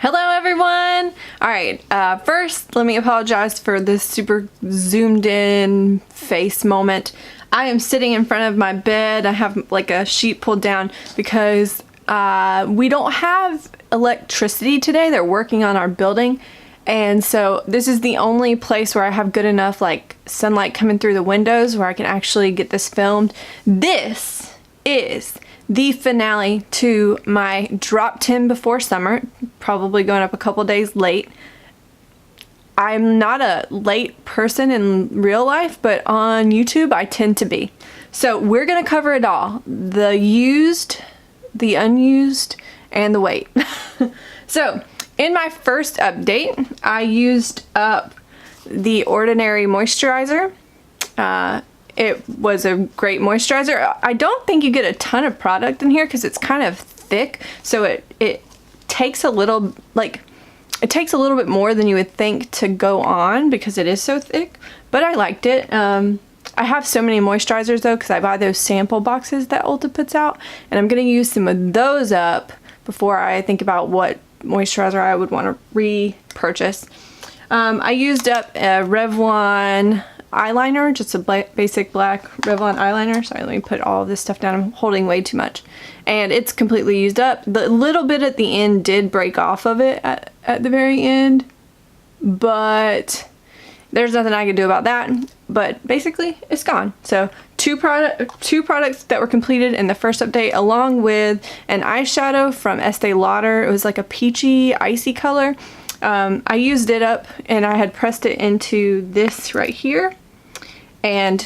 Hello everyone! Alright, first let me apologize for this super zoomed in face moment. I am sitting in front of my bed. I have like a sheet pulled down because we don't have electricity today. They're working on our building, and so this is the only place where I have good enough like sunlight coming through the windows where I can actually get this filmed. This is the finale to my drop 10 before summer, probably going up a couple days late. I'm not a late person in real life, but on YouTube I tend to be. So we're gonna cover it all. The used, the unused, and the wait. So in my first update, I used up the Ordinary moisturizer. It was a great moisturizer. I don't think you get a ton of product in here because it's kind of thick, so it takes a little bit more than you would think to go on because it is so thick, but I liked it. I have so many moisturizers though because I buy those sample boxes that Ulta puts out, and I'm going to use some of those up before I think about what moisturizer I would want to repurchase. I used up a Revlon eyeliner, just a basic black Revlon eyeliner. Sorry, let me put all of this stuff down. I'm holding way too much. And it's completely used up. The little bit at the end did break off of it at the very end, but there's nothing I can do about that. But basically, it's gone. So two products that were completed in the first update, along with an eyeshadow from Estee Lauder. It was like a peachy, icy color. I used it up and I had pressed it into this right here, and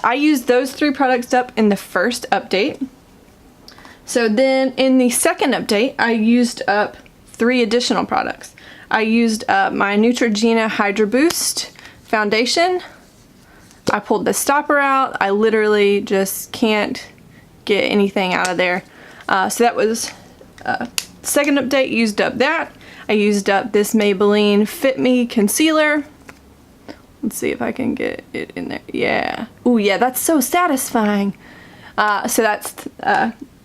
I used those three products up in the first update. So then in the second update I used up 3 additional products. I used up my Neutrogena Hydra Boost foundation. I pulled the stopper out. I literally just can't get anything out of there. So that was second update, used up that. I used up this Maybelline Fit Me concealer. Let's see if I can get it in there. Yeah. Ooh, yeah, that's so satisfying. So that's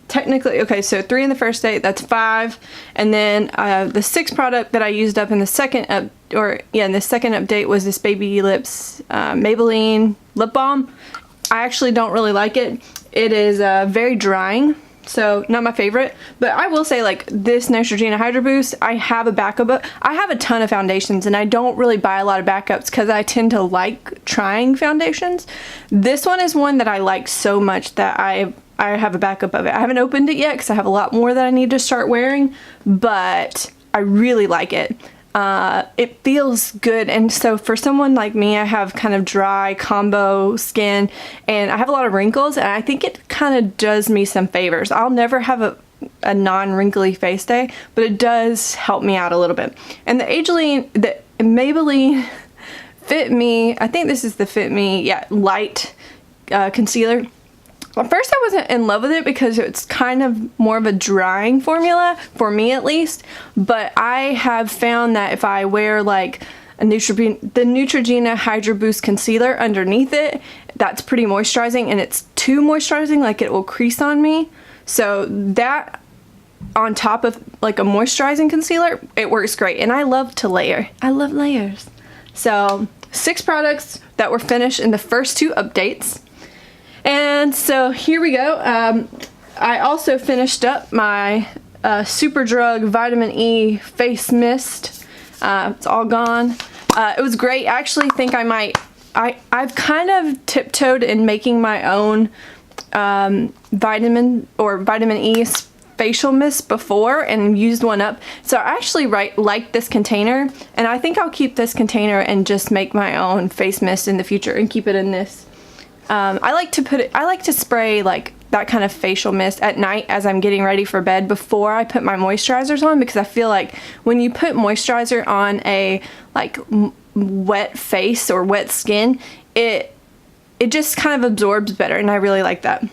technically, okay, so 3 in the first date, that's 5. And then the 6th product that I used up in the second update was this Baby Lips Maybelline lip balm. I actually don't really like it. It is very drying. So not my favorite, but I will say, like, this Neutrogena Hydra Boost, I have a backup. I have a ton of foundations and I don't really buy a lot of backups because I tend to like trying foundations. This one is one that I like so much that I have a backup of it. I haven't opened it yet because I have a lot more that I need to start wearing, but I really like it. It feels good, and so for someone like me, I have kind of dry combo skin and I have a lot of wrinkles, and I think it kind of does me some favors. I'll never have a non-wrinkly face day, but it does help me out a little bit. And the Maybelline Fit Me, I think this is the Fit Me, yeah, light concealer. At first I wasn't in love with it because it's kind of more of a drying formula, for me at least, but I have found that if I wear like the Neutrogena Hydra Boost concealer underneath it, that's pretty moisturizing, and it's too moisturizing, like it will crease on me. So that on top of like a moisturizing concealer, it works great, and I love to layer. I love layers. So 6 products that were finished in the first 2 updates. And so here we go. I also finished up my Superdrug Vitamin E Face Mist. It's all gone. It was great. I actually think I've kind of tiptoed in making my own vitamin E facial mist before and used one up. So I actually like this container, and I think I'll keep this container and just make my own face mist in the future and keep it in this. I like to spray like that kind of facial mist at night as I'm getting ready for bed before I put my moisturizers on, because I feel like when you put moisturizer on a like wet face or wet skin, it just kind of absorbs better, and I really like that.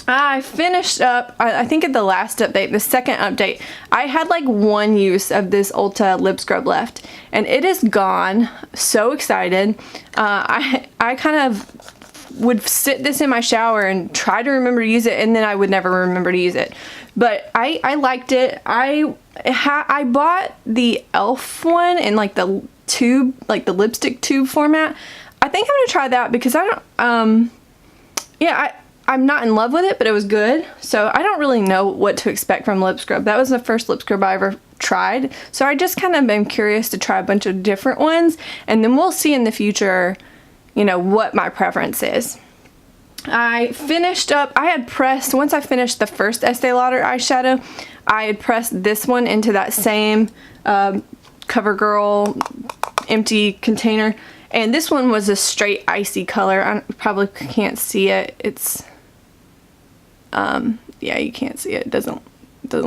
I finished up, I think at the last update, the second update, I had like 1 use of this Ulta lip scrub left, and it is gone. So excited. I kind of would sit this in my shower and try to remember to use it, and then I would never remember to use it. But I liked it. I bought the e.l.f. one in like the tube, like the lipstick tube format. I think I'm gonna try that because I don't, I'm not in love with it, but it was good. So I don't really know what to expect from lip scrub. That was the first lip scrub I ever tried. So I just kind of been curious to try a bunch of different ones, and then we'll see in the future, you know, what my preference is. I finished up, I had pressed, once I finished the first Estee Lauder eyeshadow, I had pressed this one into that same CoverGirl empty container. And this one was a straight icy color. I probably can't see it. It's, yeah, you can't see it. It doesn't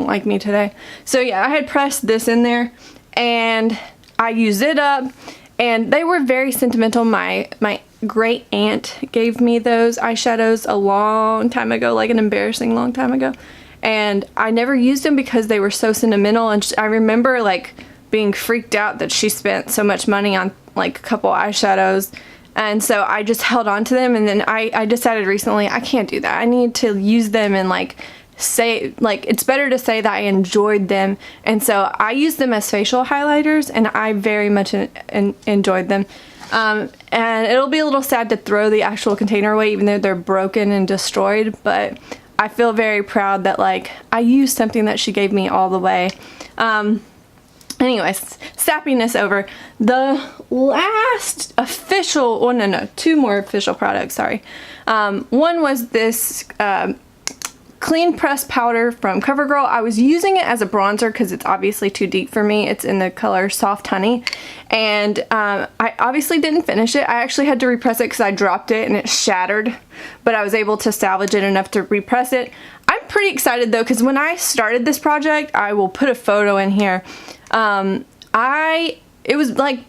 like me today. So yeah, I had pressed this in there and I used it up, and they were very sentimental. My great aunt gave me those eyeshadows a long time ago, like an embarrassing long time ago. And I never used them because they were so sentimental, and I remember like being freaked out that she spent so much money on like a couple eyeshadows, and so I just held on to them. And then I decided recently I can't do that. I need to use them and like say, like, it's better to say that I enjoyed them. And so I use them as facial highlighters, and I very much enjoyed them. And it'll be a little sad to throw the actual container away, even though they're broken and destroyed, but I feel very proud that like I used something that she gave me all the way. Anyways, sappiness over. The last official, oh no, two more official products, sorry. One was this clean pressed powder from CoverGirl. I was using it as a bronzer because it's obviously too deep for me. It's in the color Soft Honey, and I obviously didn't finish it. I actually had to repress it because I dropped it and it shattered, but I was able to salvage it enough to repress it. I'm pretty excited though, because when I started this project, I will put a photo in here. It was like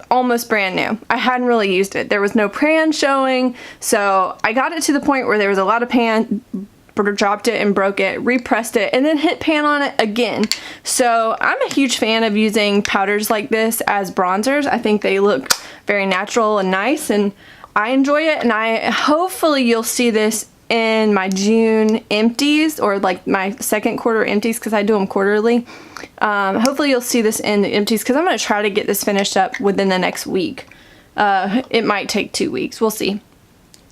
almost brand new. I hadn't really used it. There was no pan showing, so I got it to the point where there was a lot of pan, dropped it and broke it, repressed it, and then hit pan on it again. So I'm a huge fan of using powders like this as bronzers. I think they look very natural and nice, and I enjoy it. And hopefully you'll see this in my June empties, or like my second quarter empties, because I do them quarterly. Hopefully you'll see this in the empties, because I'm going to try to get this finished up within the next week. It might take 2 weeks. We'll see.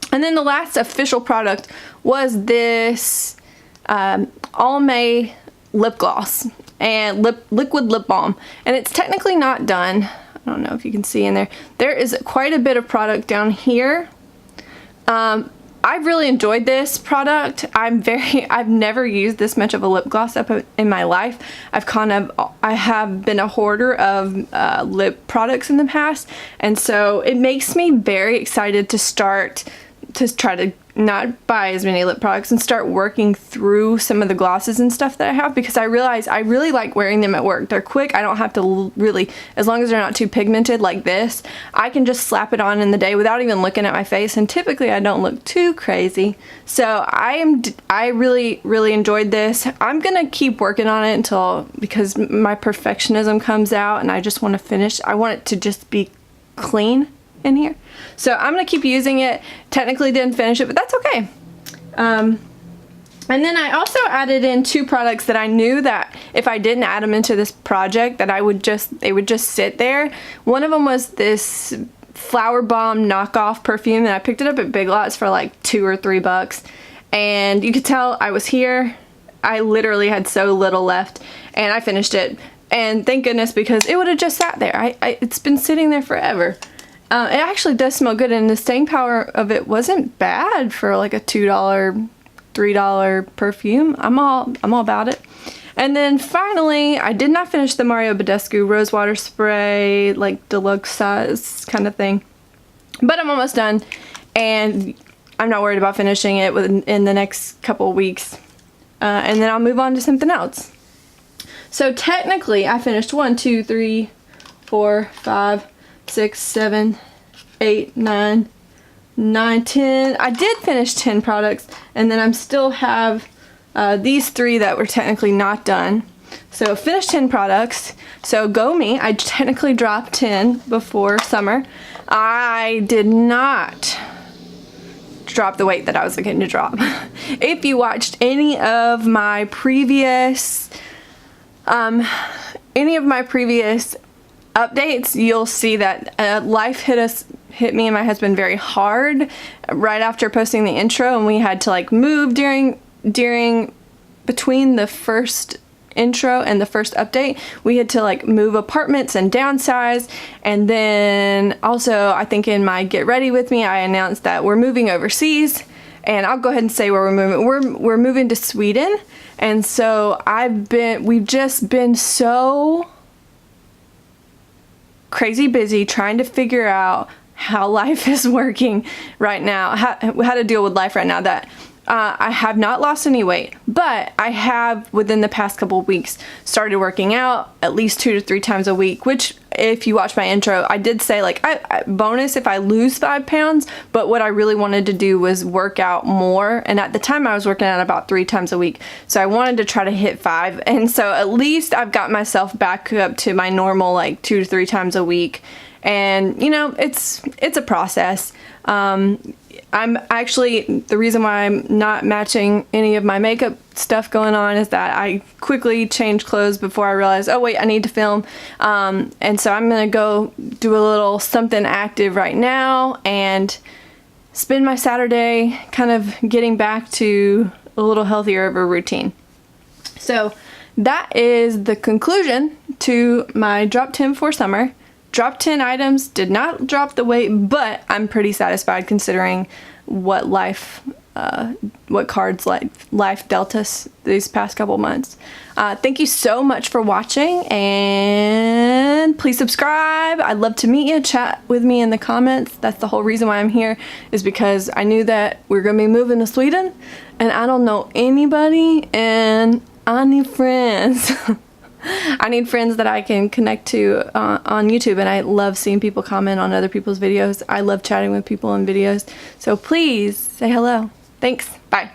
And then the last official product was this Almay lip gloss and liquid lip balm. And it's technically not done. I don't know if you can see in there. There is quite a bit of product down here. I've really enjoyed this product. I've never used this much of a lip gloss up in my life. I have been a hoarder of lip products in the past, and so it makes me very excited to try to not buy as many lip products and start working through some of the glosses and stuff that I have, because I realize I really like wearing them at work. They're quick. I don't have to really, as long as they're not too pigmented like this, I can just slap it on in the day without even looking at my face, and typically I don't look too crazy. So I really enjoyed this. I'm gonna keep working on it because my perfectionism comes out, and I just want to finish. I want it to just be clean in here. So I'm gonna keep using it. Technically didn't finish it, but that's okay. And then I also added in 2 products that I knew that if I didn't add them into this project, that they would just sit there. One of them was this Flower Bomb knockoff perfume, and I picked it up at Big Lots for like $2 or $3, and you could tell I was here. I literally had so little left, and I finished it, and thank goodness, because it would have just sat there. It's been sitting there forever. It actually does smell good, and the staying power of it wasn't bad for like a $2, $3 perfume. I'm all about it. And then finally, I did not finish the Mario Badescu Rose Water Spray, like deluxe size kind of thing, but I'm almost done, and I'm not worried about finishing it in the next couple of weeks, and then I'll move on to something else. So technically, I finished 1, 2, 3, 4, 5, 6, 7, 8, 9, 10. I did finish 10 products, and then I still have these 3 that were technically not done. So finished 10 products. So go me. I technically dropped 10 before summer. I did not drop the weight that I was looking to drop. If you watched any of my previous updates, you'll see that life hit me and my husband very hard right after posting the intro, and we had to like move between the first intro and the first update. We had to like move apartments and downsize, and then also I think in my get ready with me I announced that we're moving overseas, and I'll go ahead and say where we're moving. We're moving to Sweden, and so we've just been so crazy busy trying to figure out how life is working right now, how to deal with life right now, that I have not lost any weight, but I have within the past couple of weeks started working out at least 2 to 3 times a week, which if you watch my intro, I did say like bonus if I lose 5 pounds, but what I really wanted to do was work out more, and at the time I was working out about 3 times a week, so I wanted to try to hit 5, and so at least I've got myself back up to my normal like 2 to 3 times a week. And you know, it's a process. I'm actually, the reason why I'm not matching any of my makeup stuff going on is that I quickly changed clothes before I realized, oh wait, I need to film. And so I'm gonna go do a little something active right now and spend my Saturday kind of getting back to a little healthier of a routine. So that is the conclusion to my drop 10 for summer. Dropped 10 items, did not drop the weight, but I'm pretty satisfied considering what cards life dealt us these past couple months. Thank you so much for watching, and please subscribe. I'd love to meet you, chat with me in the comments. That's the whole reason why I'm here, is because I knew that we're gonna be moving to Sweden, and I don't know anybody, and I need friends. I need friends that I can connect to on YouTube, and I love seeing people comment on other people's videos. I love chatting with people on videos. So please say hello. Thanks. Bye.